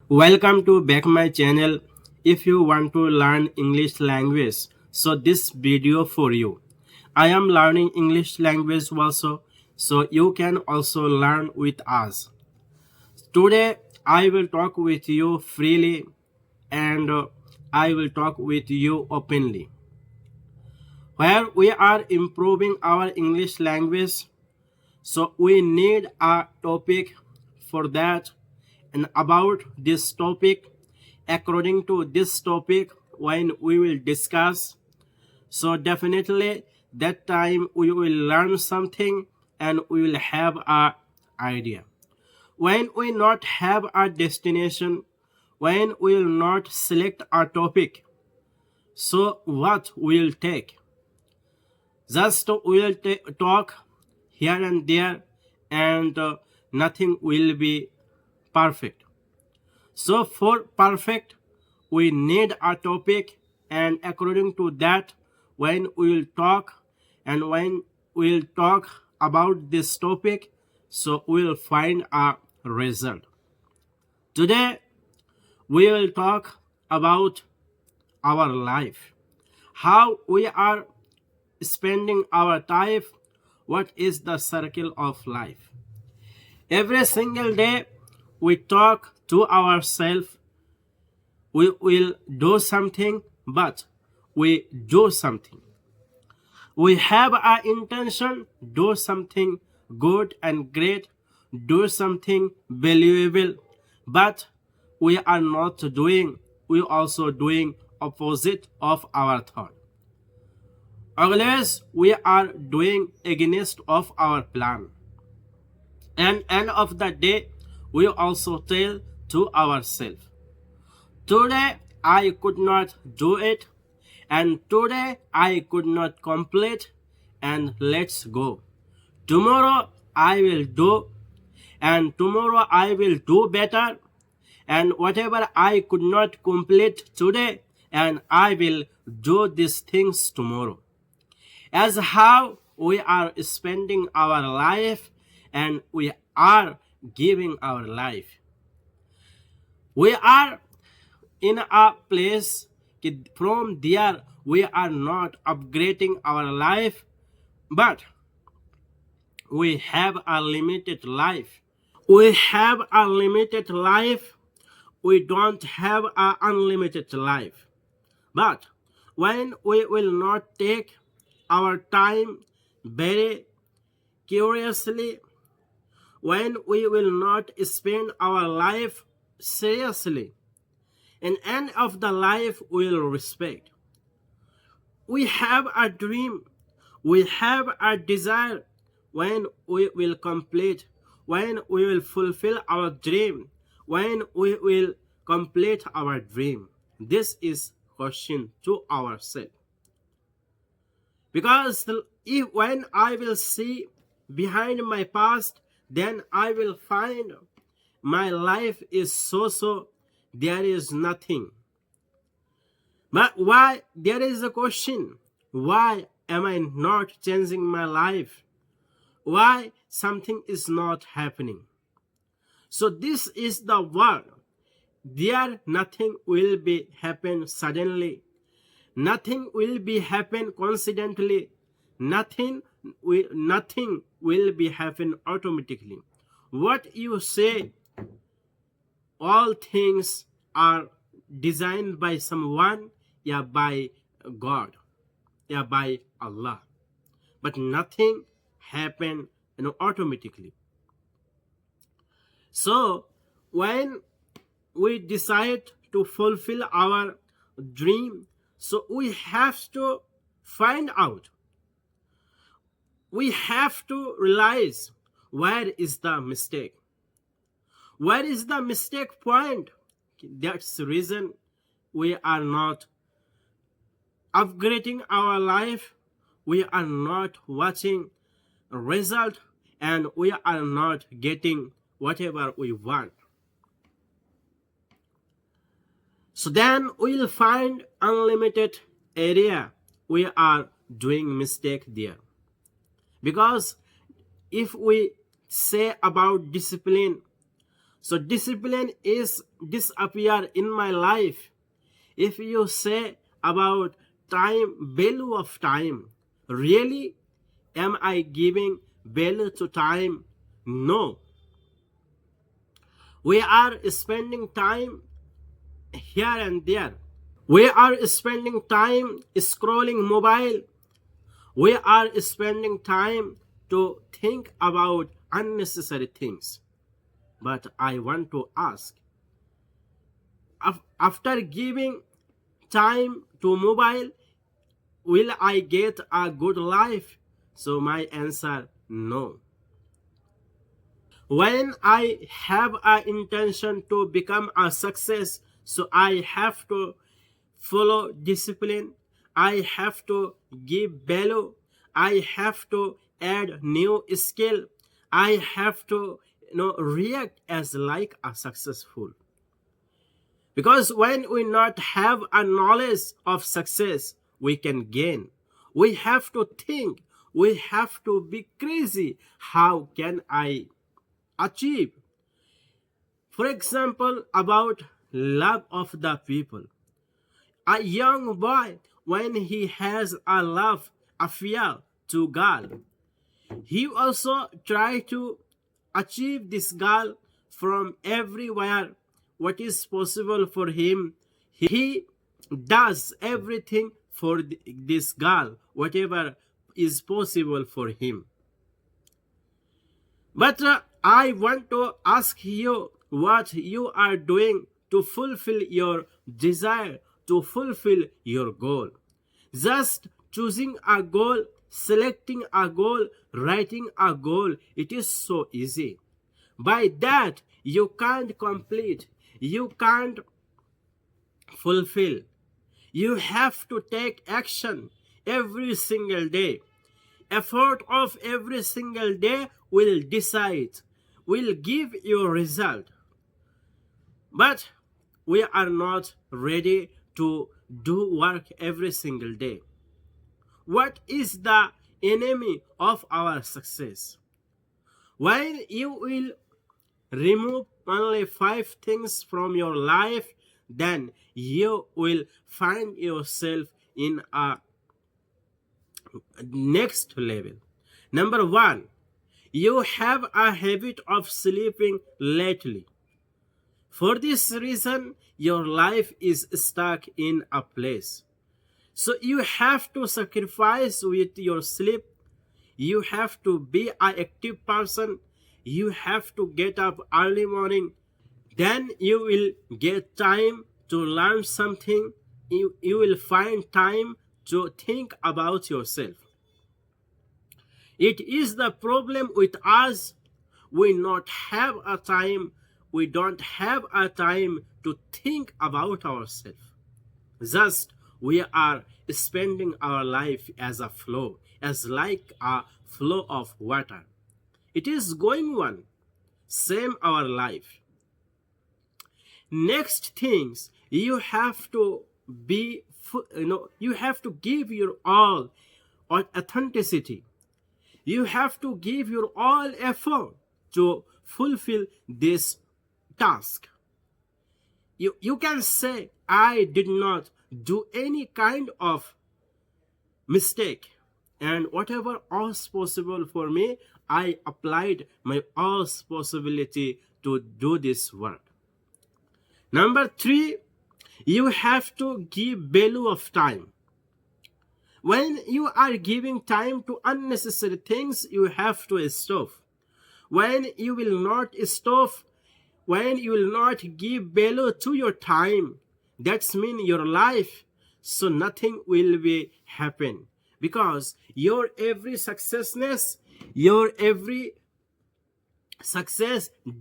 Welcome to back my channel. If you want to learn English language, so this video for you. I am learning English language also, so you can also learn with us. Today I will talk with you freely and I will talk with you openly. Where we are improving our English language, so we need a topic for that and about this topic according to this topic when we will discuss, so definitely that time we will learn something and we will have a idea. When we not have a destination, when we will not select a topic, so what we'll take, just we'll talk here and there, and nothing will be perfect. So for perfect, we need a topic, and according to that, when we will talk and when we'll talk about this topic, so we'll find a result. Today, we will talk about our life, how we are spending our time, what is the circle of life. Every single day, we talk to ourselves. We will do something, but we do something. We have our intention, do something good and great, do something valuable, but we are not doing, we also doing opposite of our thought. Always we are doing against of our plan. And end of the day, we also tell to ourselves, today I could not do it, and today I could not complete, and let's go. Tomorrow I will do, and tomorrow I will do better, and whatever I could not complete today, and I will do these things tomorrow. As how we are spending our life and we are giving our life. We are in a place from there we are not upgrading our life, but we have a limited life. We have a limited life. We don't have an unlimited life. But when we will not take our time very curiously, when we will not spend our life seriously, and end of the life will respect. We have a dream, we have a desire. When we will complete, when we will fulfill our dream, when we will complete our dream, this is question to ourselves. Because if when I will see behind my past, then I will find my life is so, there is nothing. But why? There is a question. Why am I not changing my life? Why something is not happening? So this is the word. There nothing will be happen suddenly. Nothing will be happen coincidentally. Nothing will be happen automatically. What you say, all things are designed by someone, yeah, by God, yeah, by Allah. But nothing happen, automatically. So when we decide to fulfill our dream, so we have to find out, we have to realize where is the mistake. Where is the mistake point? That's the reason we are not upgrading our life, we are not watching a result, and we are not getting whatever we want. So then we'll find unlimited area we are doing mistake there. Because if we say about discipline, So discipline is disappear in my life. If you say about time, value of time, really am I giving value to time? No. We are spending time here and there. We are spending time scrolling mobile. We are spending time to think about unnecessary things. But I want to ask, after giving time to mobile, will I get a good life? So my answer, no. When I have an intention to become a success, so I have to follow discipline. I have to give value. I have to add new skill. I have to react as like a successful. Because when we not have a knowledge of success, we can gain. We have to think. We have to be crazy. How can I achieve? For example, about love of the people. A young boy, when he has a love affair to girl, he also try to achieve this girl from everywhere what is possible for him. He does everything for this girl, whatever is possible for him. But I want to ask you what you are doing to fulfill your desire, to fulfill your goal. Just choosing a goal, selecting a goal, writing a goal, it is so easy. By that, you can't complete, you can't fulfill. You have to take action every single day. Effort of every single day will decide, will give you a result. But we are not ready to do work every single day. What is the enemy of our success? When you will remove only 5 things from your life, then you will find yourself in a next level. Number 1, you have a habit of sleeping lately. For this reason, your life is stuck in a place. So you have to sacrifice with your sleep. You have to be an active person. You have to get up early morning. Then you will get time to learn something. You will find time to think about yourself. It is the problem with us. We not have a time. We don't have a time to think about ourselves. Just we are spending our life as a flow, as like a flow of water. It is going on. Same our life. Next things, you have to be, you have to give your all on authenticity. You have to give your all effort to fulfill this task. You can say, I did not do any kind of mistake, and whatever was possible for me, I applied my all possibility to do this work. Number 3, you have to give value of time. When you are giving time to unnecessary things, you have to stop. When you will not stop, when you will not give value to your time, that's mean your life, so nothing will be happen. Because your every success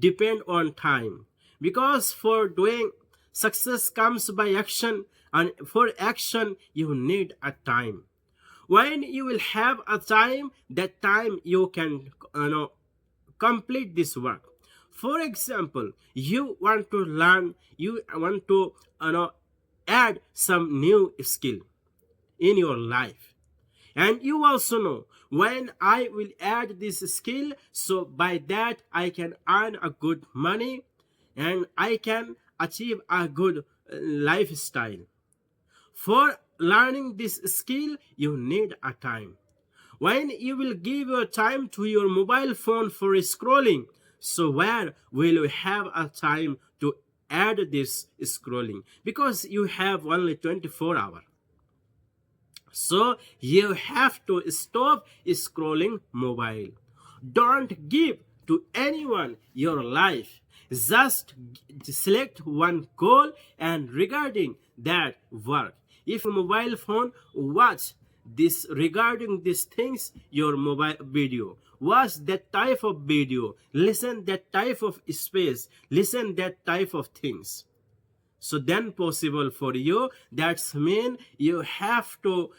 depend on time. Because for doing success comes by action, and for action you need a time. When you will have a time, that time you can complete this work. For example, you want to learn, you want to add some new skill in your life. And you also know, when I will add this skill, so by that I can earn a good money. and I can achieve a good lifestyle. For learning this skill, you need a time. When you will give your time to your mobile phone for scrolling, so where will you have a time to add this scrolling? Because you have only 24 hours. So you have to stop scrolling mobile. Don't give to anyone your life. Just select one goal and regarding that work. If your mobile phone watch this regarding these things, your mobile video, watch that type of video, listen that type of space, listen that type of things, so then possible for you. That's mean you have to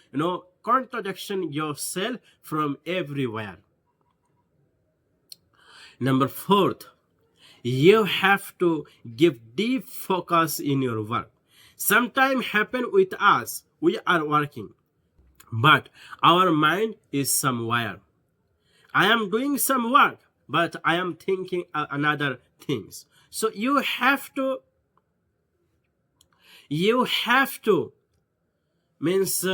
contradiction yourself from everywhere. Number fourth, you have to give deep focus in your work. Sometimes happen with us, we are working, but our mind is somewhere. I am doing some work, but I am thinking another things. So you have to means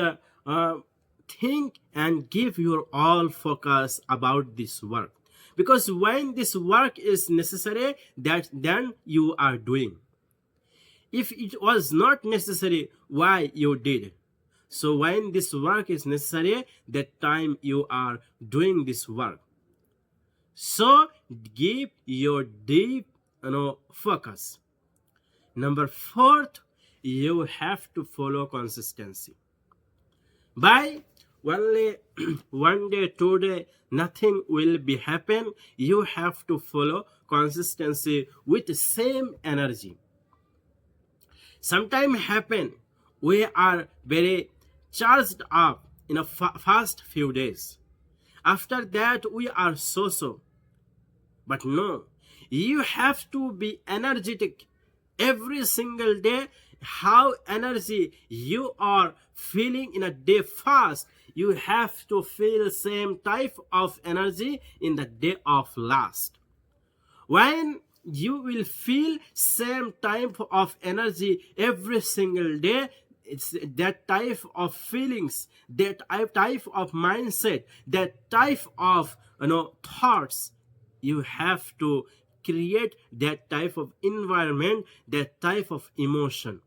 think and give your all focus about this work, because when this work is necessary, that then you are doing. If it was not necessary, why you did? So when this work is necessary, that time you are doing this work. So give your deep focus. Number fourth, you have to follow consistency. By only one day, 2 day, nothing will be happen. You have to follow consistency with the same energy. Sometimes happen we are very charged up in a fast few days. After that we are so. But no, you have to be energetic every single day. How energy you are feeling in a day fast, you have to feel same type of energy in the day of last. When you will feel same type of energy every single day, it's that type of feelings, that type of mindset, that type of thoughts. You have to create that type of environment, that type of emotion.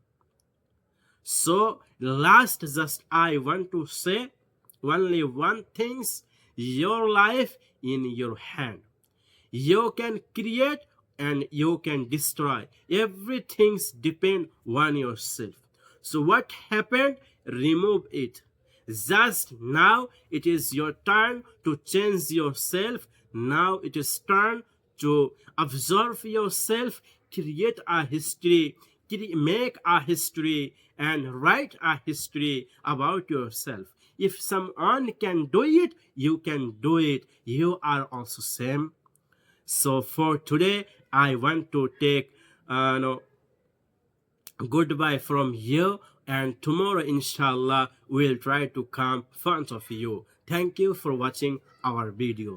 So last, just I want to say only one things: your life in your hand. You can create and you can destroy. Everything depend on yourself. So what happened? Remove it. Just now it is your turn to change yourself. Now it is turn to observe yourself, create a history, make a history, and write a history about yourself. If someone can do it, you can do it. You are also same. So for today, I want to take goodbye from you, and tomorrow, inshallah, we'll try to come front of you. Thank you for watching our video.